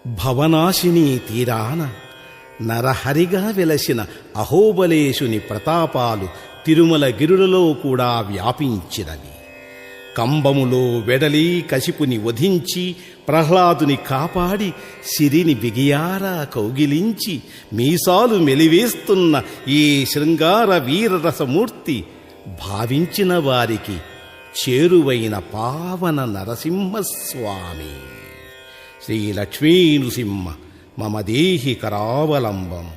భవనాశిని తీరాన నరహరిగా వెలసిన అహోబలేశుని ప్రతాపాలు తిరుమల గిరులలో కూడా వ్యాపించినవి. కంబములో వెడలి కశిపుని వధించి ప్రహ్లాదుని కాపాడి సిరిని బిగియారా కౌగిలించి మీసాలు మెలివేస్తున్న ఈ శృంగార వీరరసమూర్తి భావించిన వారికి చేరువైన పావన నరసింహస్వామి. శ్రీ లక్ష్మీ నృసింహ మమ దేహి కరావలంబం.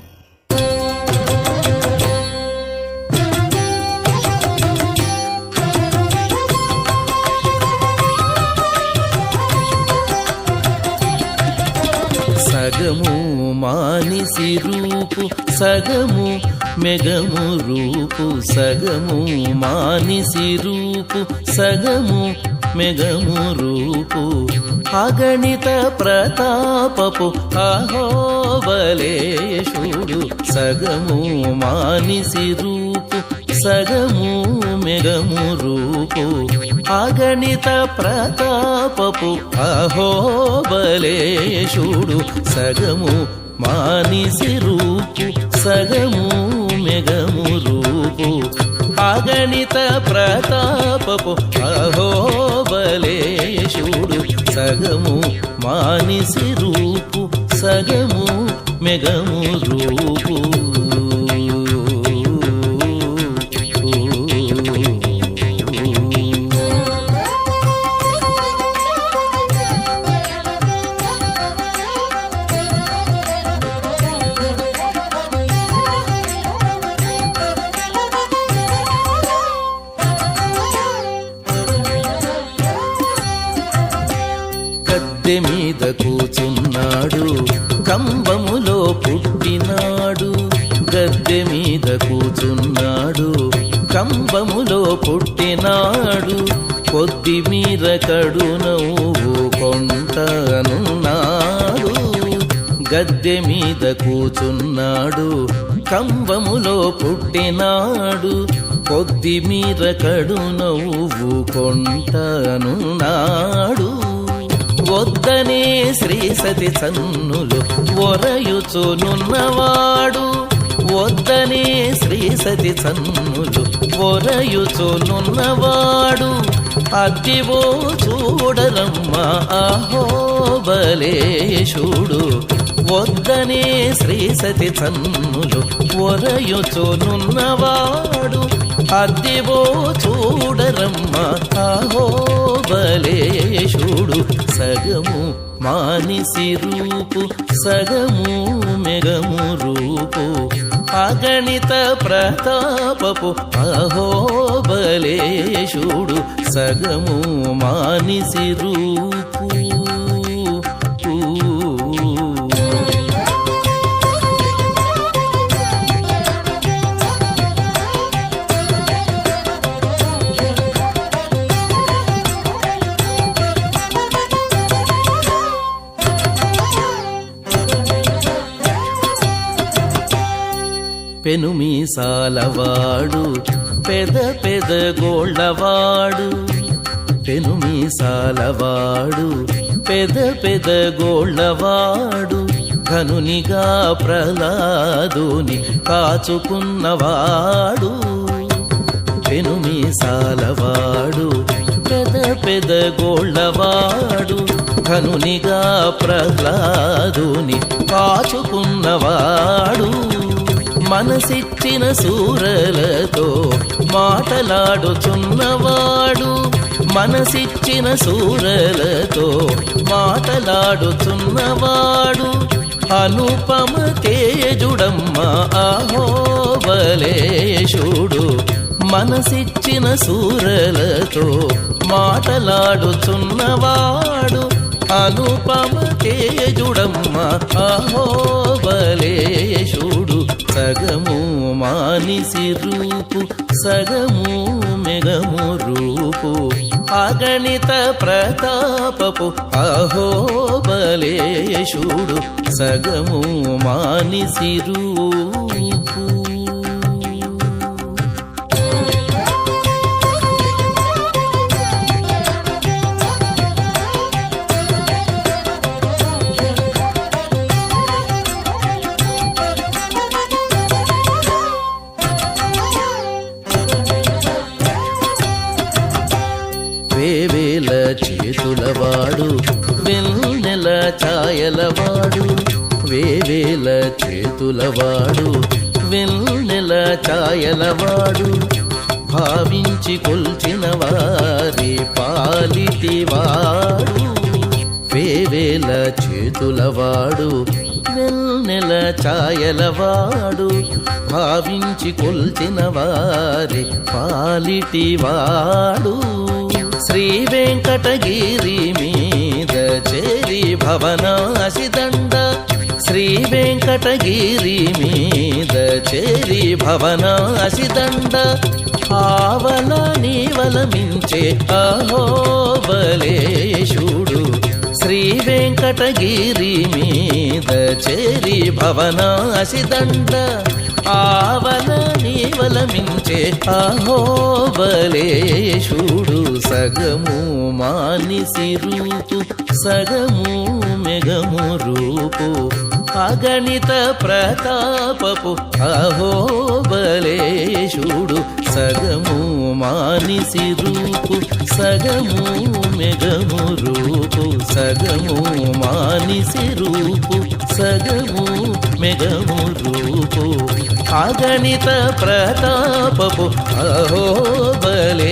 సగము మానిసి రూపు సగము మెగము రూపు, సగము మానిసి రూపు సగము మెగము రూపు, అగణిత ప్రతాపపు అహోబలేశుడు. సగము మానిసి రూపు సగము మెగము రూపు, అగణిత ప్రతాపపు అహోబలేశుడు. సగము మానిసి రూపు సగము మెగము రూపు, అగణిత ప్రతాపపు అహోబలేశుడు. సగము మానిసి రూపు సగము మెగము రూపు. గద్దె మీద కూచున్నాడు కంబములో పుట్టినాడు, గద్దె మీద కూచున్నాడు కంబములో పుట్టినాడు, కొద్ది మీర కడు నవ్వు కొంటనున్నాడు. గద్దె మీద కూచున్నాడు కంబములో పుట్టినాడు, కొద్ది మీర కడు నవ్వు కొంటనున్నాడు. వద్దనే శ్రీ సతి చన్నులు ఒరయుచునున్నవాడు, వద్దనే శ్రీ సతి చన్నులు ఒరయుచునున్నవాడు, అద్దివో చూడరమ్మ అహోబలేశుడు. వద్దనే శ్రీ సతి చన్నులు ఒరయుచునున్నవాడు, అద్దివో చూడరమ్మ అహోబలేశుడు. సగము మానిసి రూపు సగము మెగము రూపు, అగణిత ప్రతాపపు అహోబలేశుడు. సగము మానిసి రూపు. పెనుమీసాలవాడు పెద పెద గోళ్ళవాడు, పెనుమీసాలవాడు పెద పెద గోళ్ళవాడు, ఘనునిగా ప్రహ్లాదుని కాచుకున్నవాడు. పెనుమీసాలవాడు పెద పెద గోళ్ళవాడు, ఘనునిగా ప్రహ్లాదుని కాచుకున్నవాడు. మనసిచ్చిన సూరలతో మాటలాడుచున్నవాడు, మనసిచ్చిన సూరలతో మాటలాడుచున్నవాడు, అనుపమ తేజుడమ్మ అహోబలేశుడు. మనసిచ్చిన సూరలతో మాటలాడుచున్నవాడు, అనుపమ తేజుడమ్మ అహోబలేశుడు. సగము మానిసి రూపు సగము మెగము రూపు, అగణిత ప్రతాపపు అహోబలేశుడు. సగము మానిసి రూపు. ఛాయలవాడు వేవేల చేతులవాడు వెన్నెల ఛాయలవాడు భావించి కొల్చిన వారి పాలిటివాడు వేవేల చేతులవాడు వెన్నెల ఛాయలవాడు భావించి కొల్చిన వారి పాలిటివాడు శ్రీ వెంకటగిరి మీద చేరి భవనాసిదండ శ్రీ వెంకటగిరి మీద చేరి భవనాసిదండ ఆవల నీవలమించే అహోబలేశుడు శ్రీ వెంకటగిరి మీద చేరి భవనాసిదండ ఆవల నీవలమించే అహోబలేశుడు సగము మానిసి రూపు సగము మెగము రూపు అగణిత ప్రతాపపు అహోబలేశుడు సగము మానిసి రూపు సగము మెగము రూపు సగము మానిసి రూపు సగము మెగము రూపు అగణిత ప్రతాపపు అహోబలేశుడు